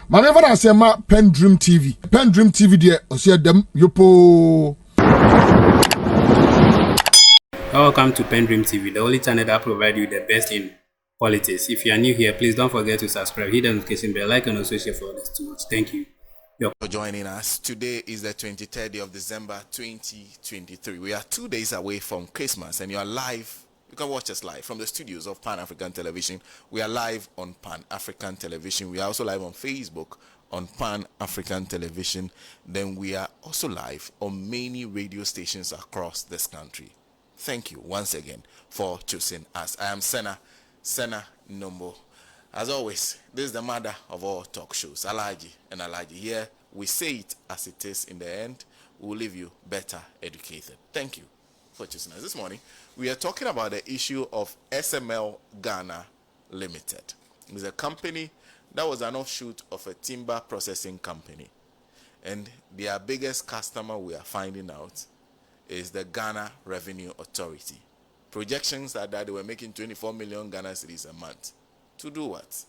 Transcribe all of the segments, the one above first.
Manever I say ma PENDREAM TV. PENDREAM TV there, osia dem yopo. Welcome to PENDREAM TV, the only channel that provides you the best in politics. If you are new here, please don't forget to subscribe, hit the notification bell, like, and also share for others to watch. Thank you for joining us. Today is the 23rd day of December 2023. We are 2 days away from Christmas, and you are live. You can watch us live from the studios of Pan African Television. We are live on Pan African Television. We are also live on Facebook on Pan African Television. Then we are also live on many radio stations across this country. Thank you once again for choosing us. I am Senna Nombo. As always, this is the mother of all talk shows, Alaji and Alaji. Here we say it as it is. In the end, we will leave you better educated. Thank you for choosing us. This morning, we are talking about the issue of SML Ghana Limited. It's a company that was an offshoot of a timber processing company. And their biggest customer, we are finding out, is the Ghana Revenue Authority. Projections are that they were making 24 million Ghana cedis a month. To do what?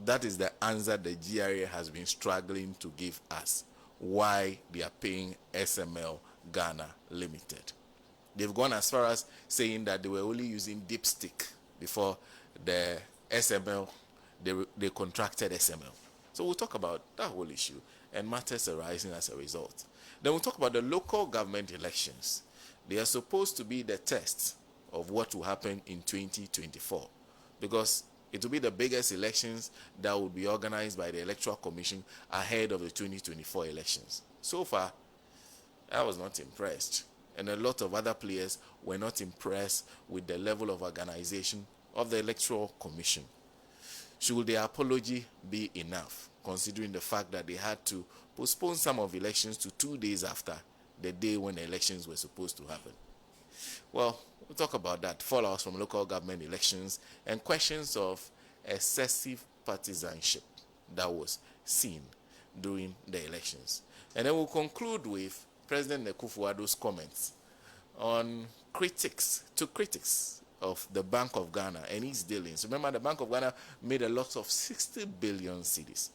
That is the answer the GRA has been struggling to give us. Why they are paying SML Ghana Limited. They've gone as far as saying that they were only using dipstick before the SML, they contracted SML. So we'll talk about that whole issue and matters arising as a result. Then we'll talk about the local government elections. They are supposed to be the test of what will happen in 2024, because it will be the biggest elections that will be organized by the Electoral Commission ahead of the 2024 elections. So far, I was not impressed. And a lot of other players were not impressed with the level of organization of the Electoral Commission. Should their apology be enough, considering the fact that they had to postpone some of the elections to 2 days after the day when the elections were supposed to happen? Well, we'll talk about that, fallouts from local government elections, and questions of excessive partisanship that was seen during the elections. And then we'll conclude with President Akufo-Addo's comments on critics of the Bank of Ghana and its dealings. Remember, the Bank of Ghana made a loss of 60 billion cedis.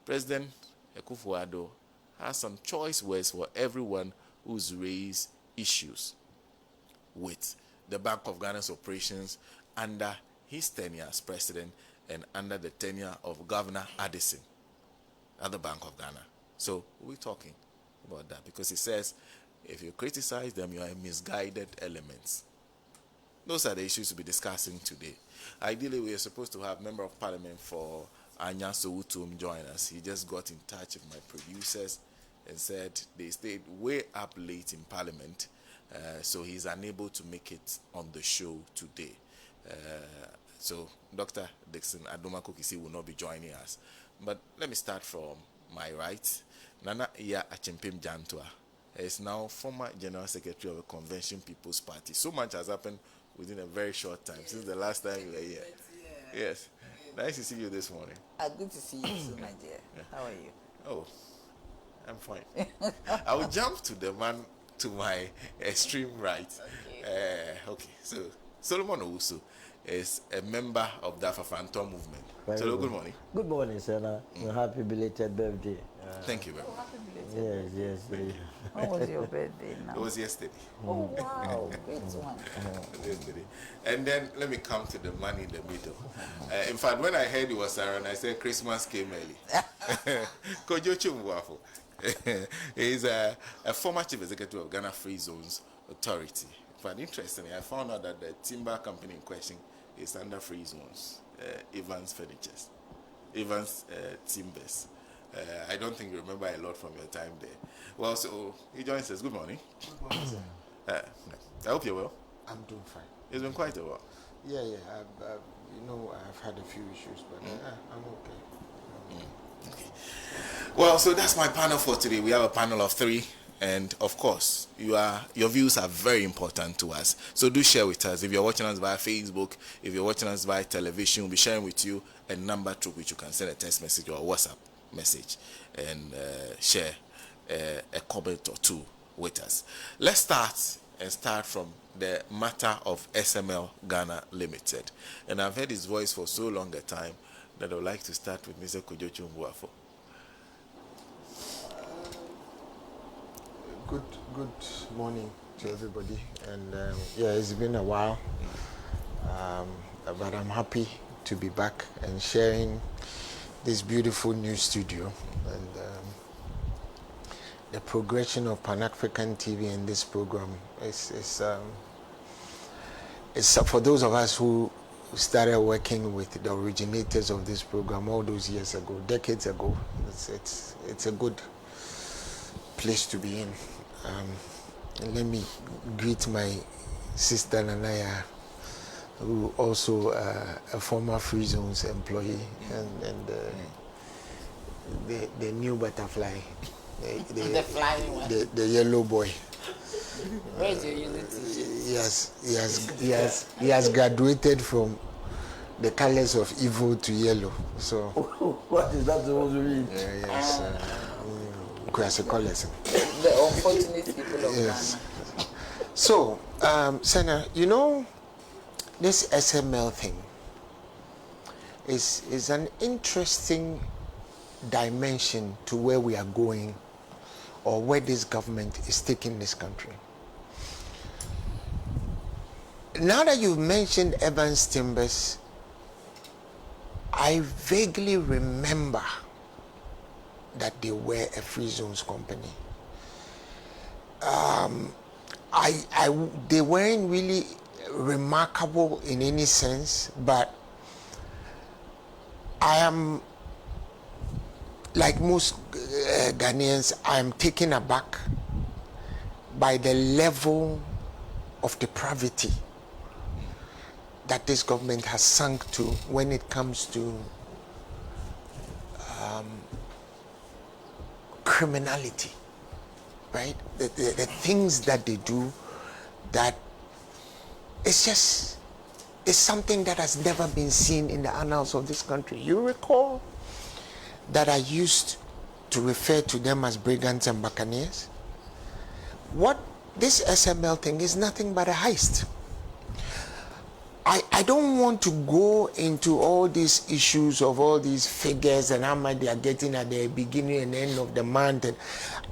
President Akufo-Addo has some choice words for everyone who's raised issues with the Bank of Ghana's operations under his tenure as president and under the tenure of Governor Addison at the Bank of Ghana. So we're talking about that, because he says if you criticize them, you are misguided elements. Those are the issues we'll be discussing today. Ideally, we are supposed to have Member of Parliament for Anya Twum join us. He just got in touch with my producers and said they stayed way up late in Parliament, so he's unable to make it on the show today. So Dr. Dixon Adoma-Kokisi will not be joining us. But let me start from my right. Nana Iya Achimpim Jantua is now former General Secretary of the Convention People's Party. So much has happened within a very short time, since the last time you were here. Yes. Nice to see you this morning. Good to see you too, my dear. How are you? Oh, I'm fine. I will jump to the man to my extreme right. Okay, so Solomon Owusu is a member of the Afafanto movement. So good morning. Good morning, Senna. Happy belated birthday. Thank you very much. Yes. When was your birthday now? It was yesterday. Oh, wow. Great one. Yesterday. And then let me come to the man in the middle. In fact, when I heard it was around, I said Christmas came early. Kojo Chumwafo. He's a former chief executive of Ghana Free Zones Authority. But interestingly, I found out that the timber company in question is under Free Zones, Evans Furnitures, Evans Timbers. I don't think you remember a lot from your time there. Well, so he joins us. Good morning. Good morning, sir. I hope you're well. I'm doing fine. It's been quite a while. Yeah. I've had a few issues, but I'm okay. Okay. Well, so that's my panel for today. We have a panel of 3. And of course, your views are very important to us. So do share with us. If you're watching us via Facebook, if you're watching us via television, we'll be sharing with you a number through which you can send a text message or a WhatsApp message and share a comment or two with us. Let's start from the matter of SML Ghana Limited. And I've heard his voice for so long a time. that I would like to start with Mr. Kojo Chumbuafo. Good morning to everybody, and yeah, it's been a while, but I'm happy to be back and sharing this beautiful new studio and the progression of Pan-African TV in this program is for those of us who started working with the originators of this program all those years ago, decades ago. It's a good place to be in. And let me greet my sister Nanaya, who also a former Free Zones employee, and the new butterfly, The flying one. the yellow boy. Where's your unity? He has graduated from the colors of evil to yellow. So What is that supposed to mean? yes, colors. The unfortunate people of Yes. Ghana. So, Senna, you know, this SML thing is an interesting dimension to where we are going, or where this government is taking this country. Now that you've mentioned Evans Timbers, I vaguely remember that they were a Free Zones company. They weren't really remarkable in any sense, but I am, like most Ghanaians, I am taken aback by the level of depravity that this government has sunk to when it comes to criminality, right? The things that they do, that it's something that has never been seen in the annals of this country. You recall that I used to refer to them as brigands and buccaneers? What this SML thing is nothing but a heist. I don't want to go into all these issues of all these figures and how much they are getting at the beginning and end of the month. And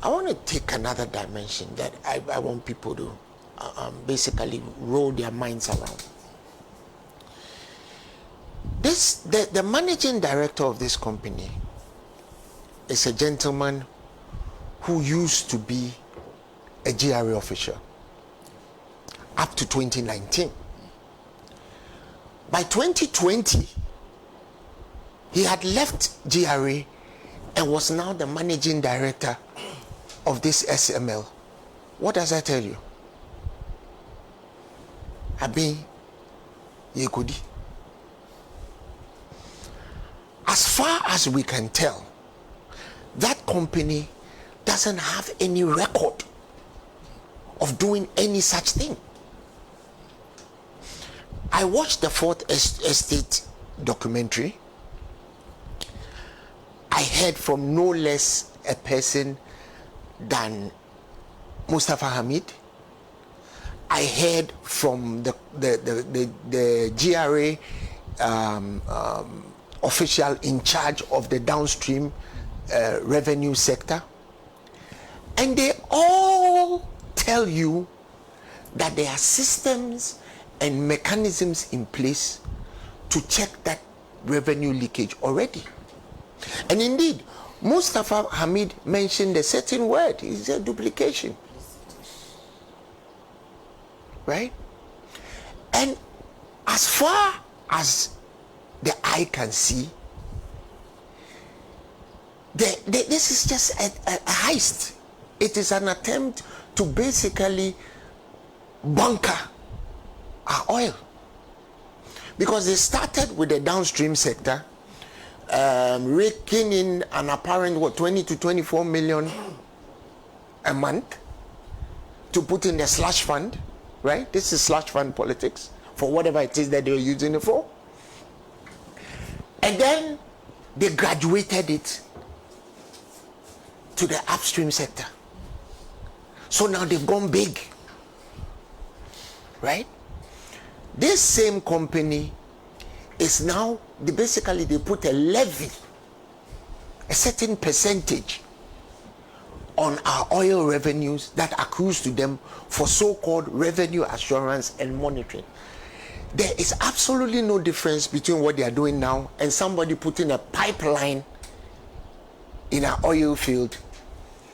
I want to take another dimension that I want people to basically roll their minds around. The managing director of this company is a gentleman who used to be a GRA official up to 2019. By 2020, he had left GRA and was now the managing director of this SML. What does that tell you? Abi Yekudi. As far as we can tell, that company doesn't have any record of doing any such thing. I watched the Fourth Estate documentary. I heard from no less a person than Mustafa Hamid. I heard from the GRA official in charge of the downstream revenue sector. And they all tell you that there are systems and mechanisms in place to check that revenue leakage already. And indeed, Mustafa Hamid mentioned a certain word. He said duplication. Right? And as far as the eye can see, this is just a heist. It is an attempt to basically bunker our oil, because they started with the downstream sector, raking in an apparent 20 to 24 million a month to put in the slush fund, right? This is slush fund politics for whatever it is that they're using it for. And then they graduated it to the upstream sector. So now they've gone big, right? This same company is now, basically they put a levy, a certain percentage on our oil revenues that accrues to them for so-called revenue assurance and monitoring. There is absolutely no difference between what they are doing now and somebody putting a pipeline in an oil field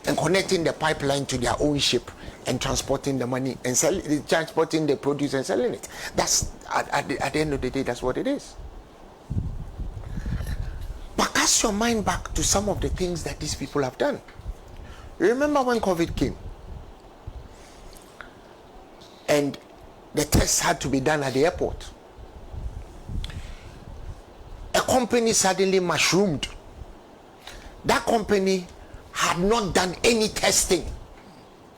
and connecting the pipeline to their own ship and transporting the money and transporting the produce and selling it. That's at the end of the day, that's what it is. But cast your mind back to some of the things that these people have done. Remember when COVID came and the tests had to be done at the airport? A company suddenly mushroomed. That company had not done any testing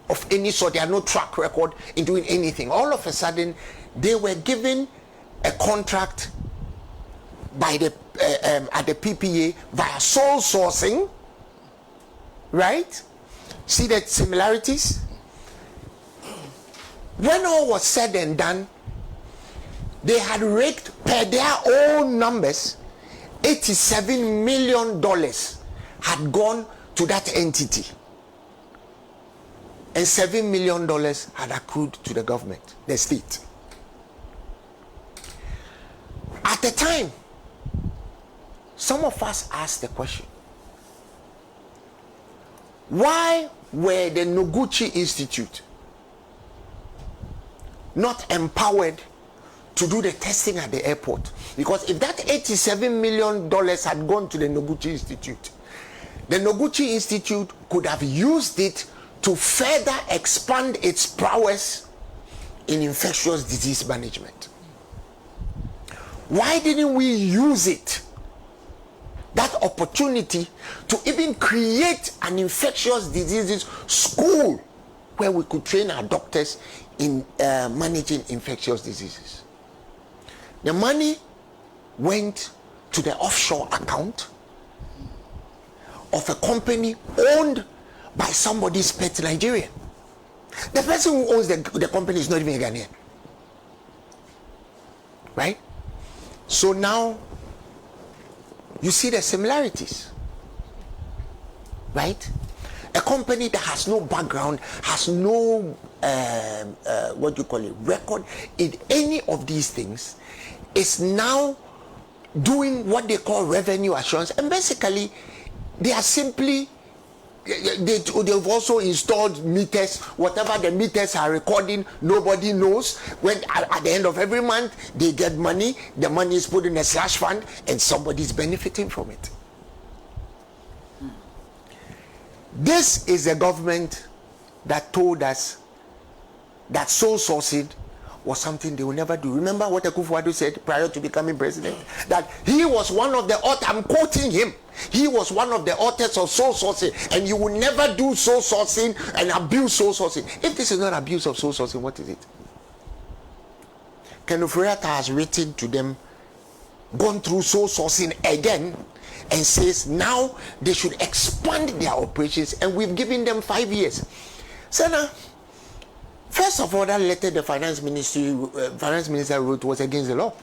of any sort. They had no track record in doing anything. All of a sudden, they were given a contract by the at the PPA via sole sourcing, right? See the similarities? When all was said and done, they had raked, per their own numbers, $87 million had gone to that entity, and $7 million had accrued to the government, the state. At the time, some of us asked the question, why were the Noguchi Institute not empowered to do the testing at the airport? Because if that $87 million had gone to the Noguchi Institute, the Noguchi Institute could have used it to further expand its prowess in infectious disease management. Why didn't we use it, that opportunity, to even create an infectious diseases school where we could train our doctors in managing infectious diseases? The money went to the offshore account of a company owned by somebody's pet Nigerian. The person who owns the company is not even a Ghanaian, right? So now you see the similarities, right? A company that has no background, has no record in any of these things, is now doing what they call revenue assurance, and basically they are simply, they've also installed meters. Whatever the meters are recording, nobody knows. When at the end of every month they get money, the money is put in a slush fund and somebody's benefiting from it. This is a government that told us that sole sourcing was something they will never do. Remember what Akufo-Addo said prior to becoming president? That he was one of the authors, I'm quoting him, he was one of the authors of sole sourcing, and you will never do sole sourcing and abuse sole sourcing. If this is not abuse of sole sourcing, what is it? Ofori-Atta has written to them, gone through sole sourcing again, and says now they should expand their operations, and we've given them 5 years. So now, first of all, that letter the finance minister wrote was against the law,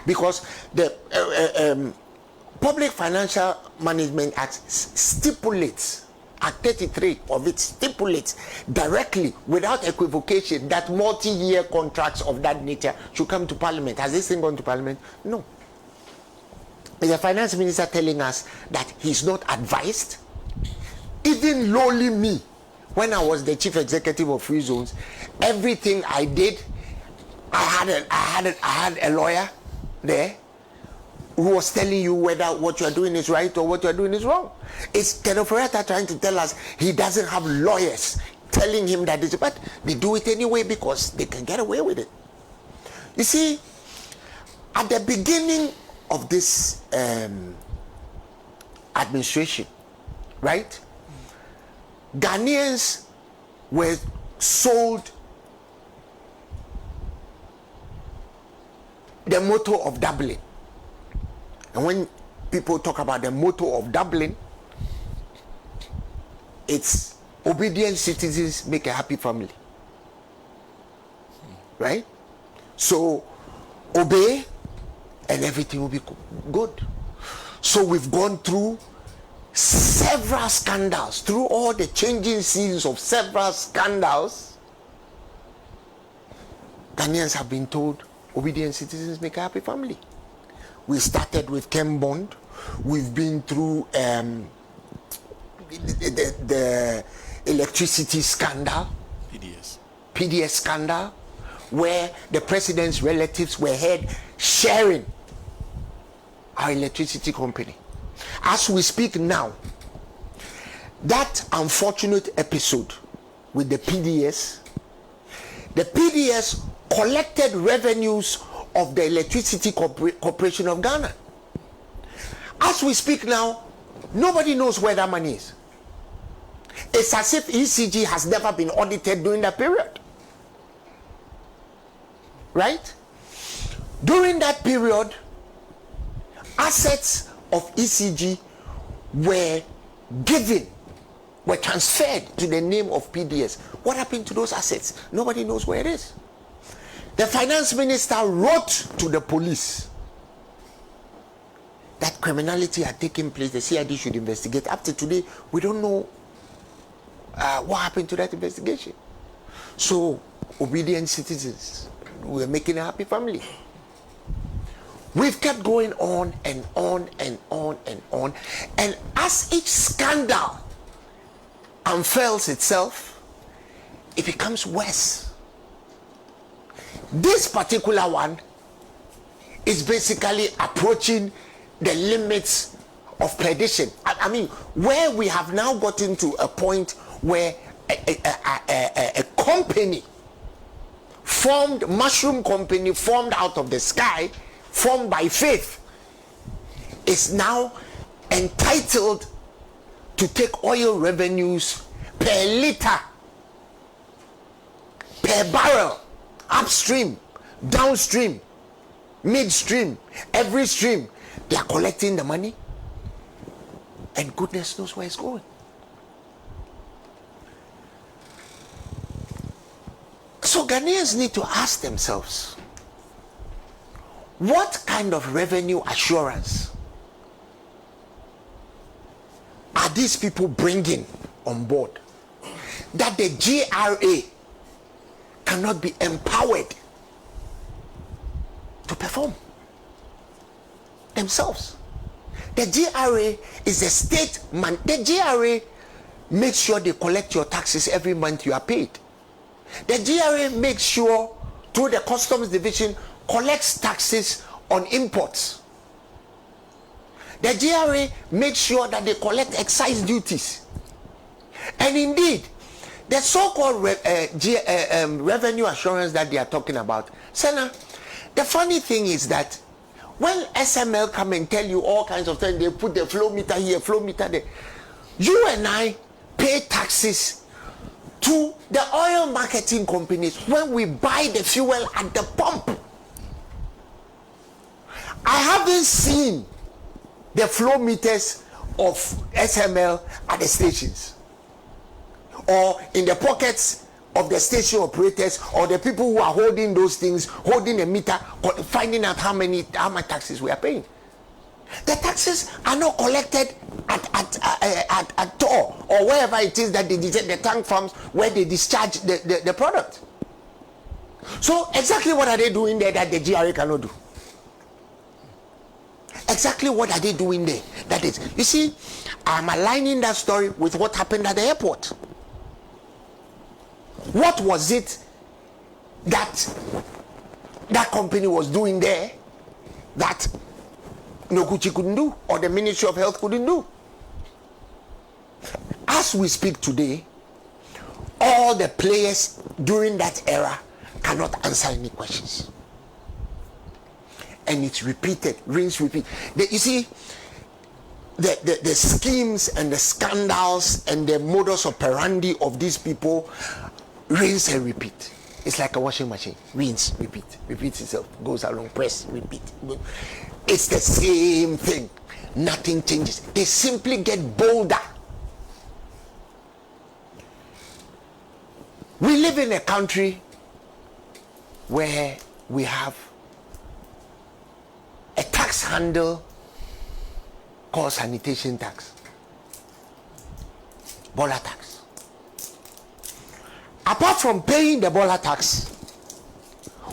because the Public Financial Management Act stipulates, Act 33 of it stipulates directly, without equivocation, that multi-year contracts of that nature should come to Parliament. Has this thing gone to Parliament? No. Is the finance minister telling us that he's not advised? Even lowly me, when I was the chief executive of Free Zones, everything I did, I had a lawyer there who was telling you whether what you are doing is right or what you are doing is wrong. It's Ofori-Atta trying to tell us he doesn't have lawyers telling him that but they do it anyway because they can get away with it. You see, at the beginning of this administration, right, Ghanaians were sold the motto of Dublin. And when people talk about the motto of Dublin, it's obedient citizens make a happy family, right? So obey, and everything will be good. So we've gone through several scandals, through all the changing seasons of several scandals. Ghanaians have been told obedient citizens make a happy family. We started with Kem Bond. We've been through the electricity scandal, PDS scandal, where the president's relatives were heard sharing our electricity company. As we speak now, that unfortunate episode with the PDS collected revenues of the Electricity Corporation of Ghana. As we speak now, nobody knows where that money is. It's as if ECG has never been audited during that period. Right? During that period, assets of ECG were transferred to the name of PDS. What happened to those assets? Nobody knows where it is. The finance minister wrote to the police that criminality had taken place. The CID should investigate. Up to today, we don't know what happened to that investigation. So, obedient citizens, we're making a happy family. We've kept going on and on and on and on. And as each scandal unfurls itself, it becomes worse. This particular one is basically approaching the limits of perdition. I mean, where we have now gotten to a point where a company formed, mushroom company formed out of the sky, formed by faith, is now entitled to take oil revenues per liter, per barrel, upstream, downstream, midstream, every stream. They are collecting the money, and goodness knows where it's going. So Ghanaians need to ask themselves, what kind of revenue assurance are these people bringing on board that the GRA cannot be empowered to perform themselves? The GRA is a state man. The GRA makes sure they collect your taxes every month you are paid. The GRA makes sure, through the customs division, collects taxes on imports. The GRA makes sure that they collect excise duties. And indeed, the so-called revenue assurance that they are talking about, Senna, the funny thing is that when SML come and tell you all kinds of things, they put the flow meter here, flow meter there. You and I pay taxes to the oil marketing companies when we buy the fuel at the pump. I haven't seen the flow meters of SML at the stations or in the pockets of the station operators or the people who are holding those things, holding a meter, finding out how much taxes we are paying. The taxes are not collected at all, or wherever it is that they the tank farms where they discharge the product. So exactly what are they doing there that the GRA cannot do? Exactly what are they doing there? That is, you see, I'm aligning that story with what happened at the airport. What was it that that company was doing there that Noguchi couldn't do, or the Ministry of Health couldn't do? As we speak today, all the players during that era cannot answer any questions. And it's repeated, rinse, repeat. You see, the schemes and the scandals and the modus operandi of these people, rinse and repeat. It's like a washing machine. Rinse, repeat, repeats itself, goes along, press, repeat. It's the same thing. Nothing changes. They simply get bolder. We live in a country where we have tax handle called sanitation tax, boiler tax. Apart from paying the boiler tax,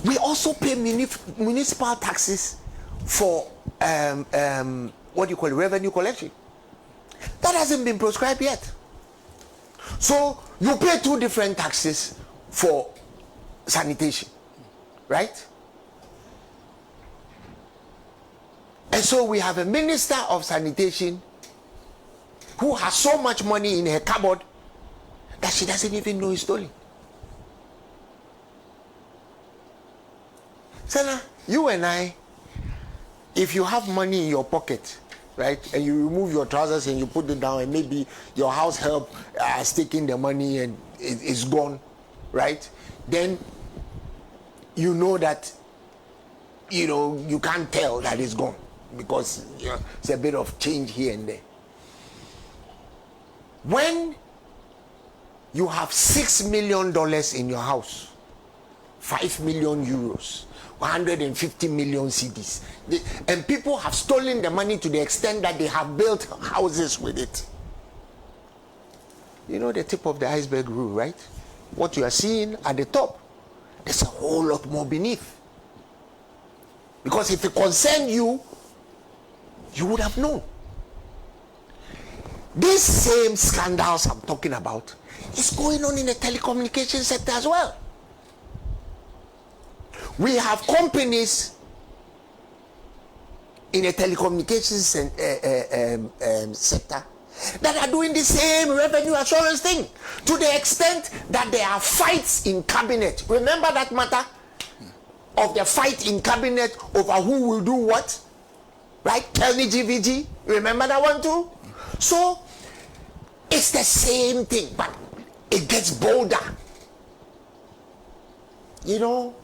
we also pay municipal taxes for what do you call it, revenue collection. That hasn't been prescribed yet. So you pay two different taxes for sanitation, right? And so we have a minister of sanitation who has so much money in her cupboard that she doesn't even know it's stolen. Sana, you and I, if you have money in your pocket, right, and you remove your trousers and you put it down, and maybe your house help has taken the money and it's gone, right, then you know that, you know, you can't tell that it's gone because, you know, it's a bit of change here and there. When you have $6 million in your house, 5 million euros, 150 million CDs, and people have stolen the money to the extent that they have built houses with it. You know the tip of the iceberg rule, right? What you are seeing at the top, there's a whole lot more beneath. Because if it concerned you, you would have known. These same scandals I'm talking about is going on in the telecommunications sector as well. We have companies in the telecommunications sector that are doing the same revenue assurance thing, to the extent that there are fights in cabinet. Remember that matter of the fight in cabinet over who will do what? Right? Tell me, GVG. Remember that one too? So it's the same thing, but it gets bolder. You know,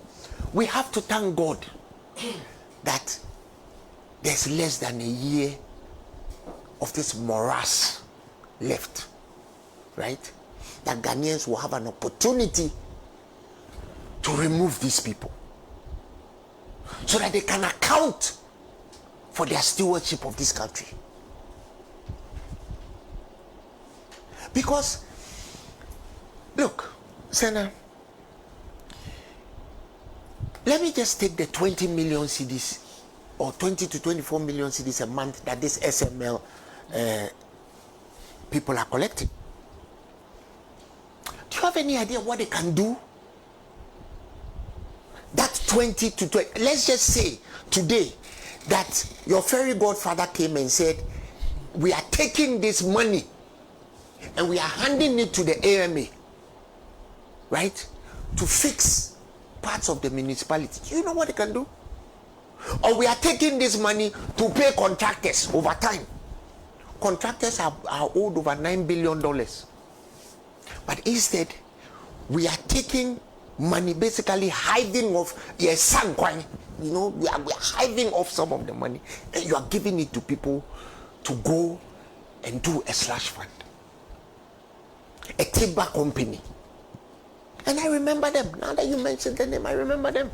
we have to thank God that there's less than a year of this morass left, right? That Ghanaians will have an opportunity to remove these people so that they can account for their stewardship of this country. Because, look, Senna, let me just take the 20 million CDs or 20 to 24 million CDs a month that this SML people are collecting. Do you have any idea what they can do? That 20 to 20, let's just say today that your fairy godfather came and said, we are taking this money and we are handing it to the AMA, right, to fix parts of the municipality. Do you know what they can do? Or we are taking this money to pay contractors over time. Contractors are owed over $9 billion. But instead, we are taking money, basically hiving off, yes, you know, we are hiving off some of the money, and you are giving it to people to go and do a slush fund. A timber company. And I remember them. Now that you mentioned the name, I remember them.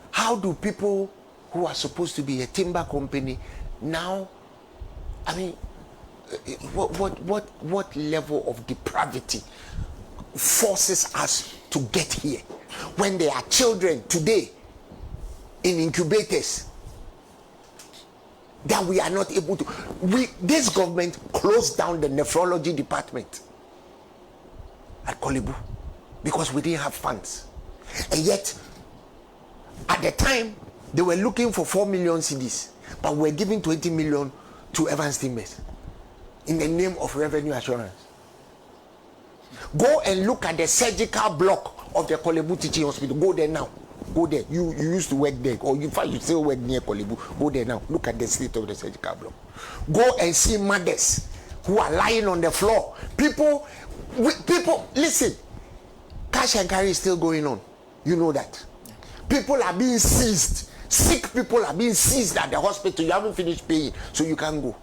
How do people who are supposed to be a timber company now, I mean, what level of depravity forces us to get here when there are children today in incubators that we are not able to? This government closed down the nephrology department at Kolebu because we didn't have funds. And yet, at the time, they were looking for 4 million CDs, but we're giving 20 million to Evans Timbers in the name of revenue assurance. Go and look at the surgical block of the Kolebu Teaching Hospital. Go there now. Go there. You used to work there, or in fact you still work near Kolebu. Go there now. Look at the state of the surgical block. Go and see mothers who are lying on the floor. People, listen. Cash and carry is still going on. You know that. People are being seized. Sick people are being seized at the hospital. You haven't finished paying, so you can't go.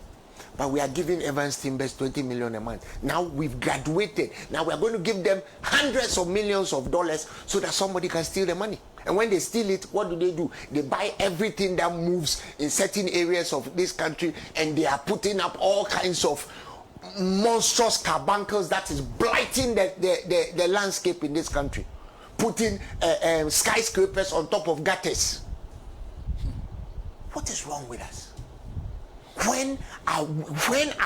But we are giving Evans Timbers 20 million a month. Now we've graduated. Now we are going to give them hundreds of millions of dollars so that somebody can steal the money. And when they steal it, what do? They buy everything that moves in certain areas of this country, and they are putting up all kinds of monstrous carbuncles that is blighting the landscape in this country. Putting skyscrapers on top of gutters. What is wrong with us? When are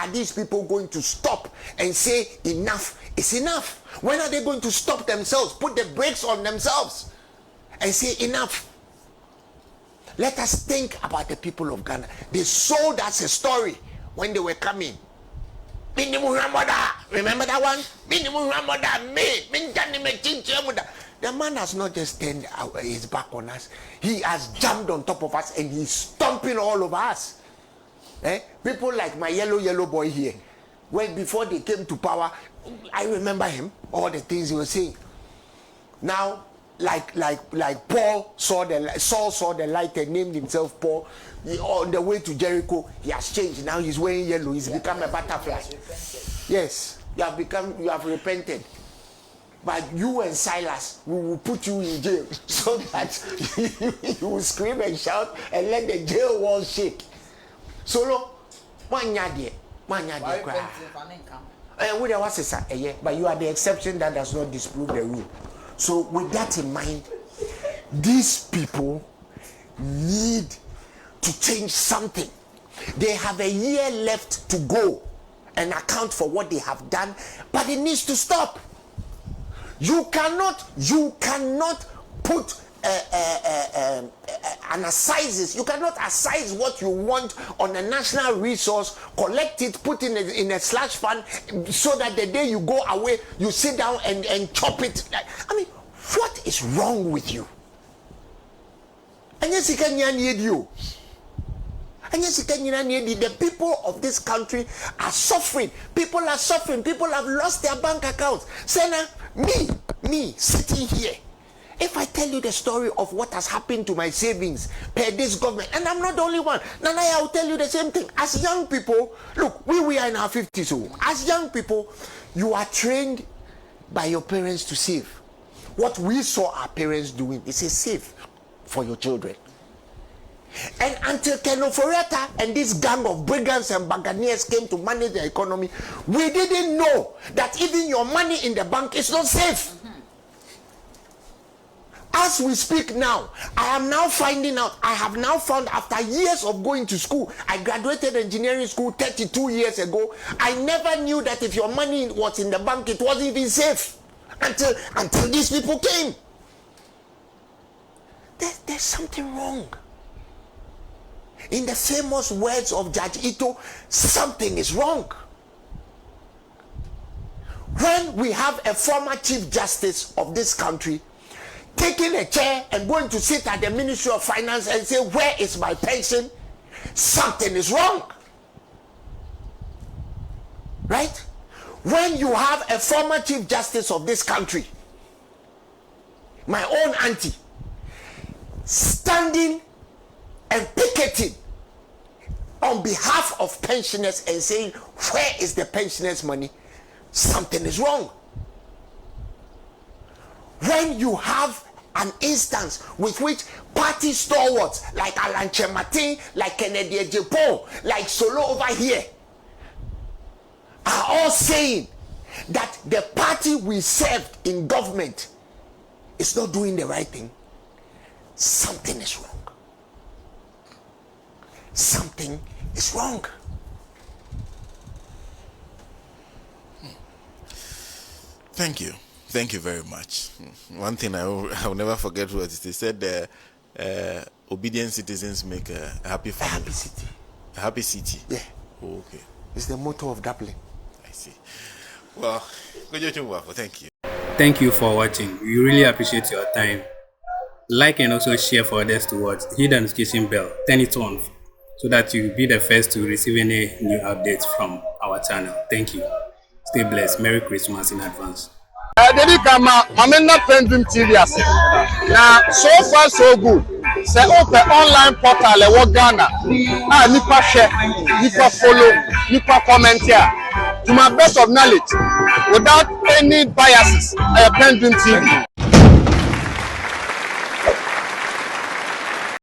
these people going to stop and say enough is enough? When are they going to stop themselves, put the brakes on themselves and say enough? Let us think about the people of Ghana. They sold us a story when they were coming. Remember that one? The man has not just turned his back on us. He has jumped on top of us and he's stomping all over us. People like my yellow boy here, when before they came to power, I remember him, all the things he was saying. Now, like Paul saw the light and named himself Paul. On the way to Jericho, he has changed. Now he's wearing yellow. He's become a butterfly. Yes, you have repented. But you and Silas, we will put you in jail so that you will scream and shout and let the jail walls shake. Solo, but you are the exception that does not disprove the rule. So with that in mind, these people need to change something. They have a year left to go and account for what they have done, but it needs to stop. You cannot put an assizes. You cannot assize what you want on a national resource, collect it, put it in a slush fund, so that the day you go away, you sit down and chop it. I mean, what is wrong with you? And yes, you can need you. And yes, you can need the people of this country are suffering. People are suffering. People have lost their bank accounts. Senna, me sitting here. If I tell you the story of what has happened to my savings per this government, and I'm not the only one, Nanaya will tell you the same thing. As young people, look, we are in our 50s. So as young people, you are trained by your parents to save. What we saw our parents doing, they say save for your children. And until Ofori-Atta and this gang of brigands and buccaneers came to manage the economy, we didn't know that even your money in the bank is not safe. As we speak now, I am now finding out, I have now found after years of going to school, I graduated engineering school 32 years ago, I never knew that if your money was in the bank, it wasn't even safe until these people came. There's something wrong. In the famous words of Judge Ito, something is wrong. When we have a former Chief Justice of this country taking a chair and going to sit at the Ministry of Finance and say, where is my pension? Something is wrong. Right? When you have a former Chief Justice of this country, my own auntie, standing and picketing on behalf of pensioners and saying, where is the pensioners' money? Something is wrong. When you have an instance with which party stalwarts like Alan Chematin, like Kennedy Ejepon, like Solo over here are all saying that the party we served in government is not doing the right thing, something is wrong. Something is wrong. Thank you. Thank you very much. One thing I will never forget was they said obedient citizens make a happy family. A happy city. A happy city? Yeah. Oh, okay. It's the motto of Dublin. I see. Well, thank you. Thank you for watching. We really appreciate your time. Like and also share for others to watch. Hit the notification bell. Turn it on so that you'll be the first to receive any new updates from our channel. Thank you. Stay blessed. Merry Christmas in advance. Dedi kama mamena PENDREAM TV ase. Na so far so good. Say open online portal e wo Ghana. Ah nipa share, nipa follow, nipa comment here. To my best of knowledge, without any biases, PENDREAM TV.